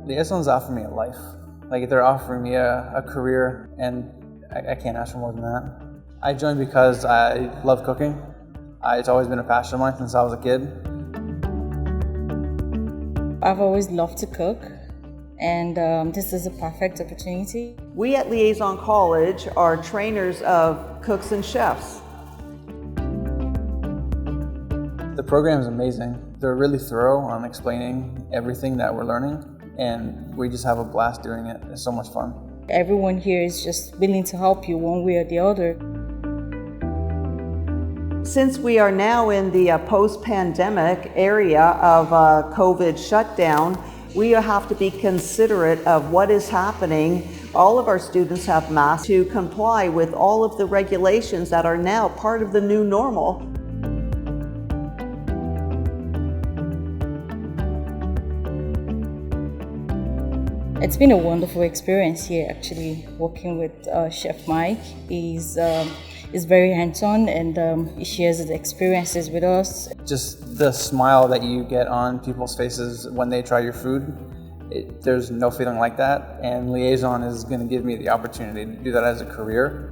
Liaison's offering me a life. Like, they're offering me a career, and I can't ask for more than that. I joined because I love cooking. It's always been a passion of mine since I was a kid. I've always loved to cook, and this is a perfect opportunity. We at Liaison College are trainers of cooks and chefs. The program is amazing. They're really thorough on explaining everything that we're learning, and we just have a blast doing it. It's so much fun. Everyone here is just willing to help you one way or the other. Since we are now in the post-pandemic area of COVID shutdown, we have to be considerate of what is happening. All of our students have masks to comply with all of the regulations that are now part of the new normal. It's been a wonderful experience here, actually, working with Chef Mike. He's very hands-on, and he shares his experiences with us. Just the smile that you get on people's faces when they try your food, there's no feeling like that, and Liaison is going to give me the opportunity to do that as a career.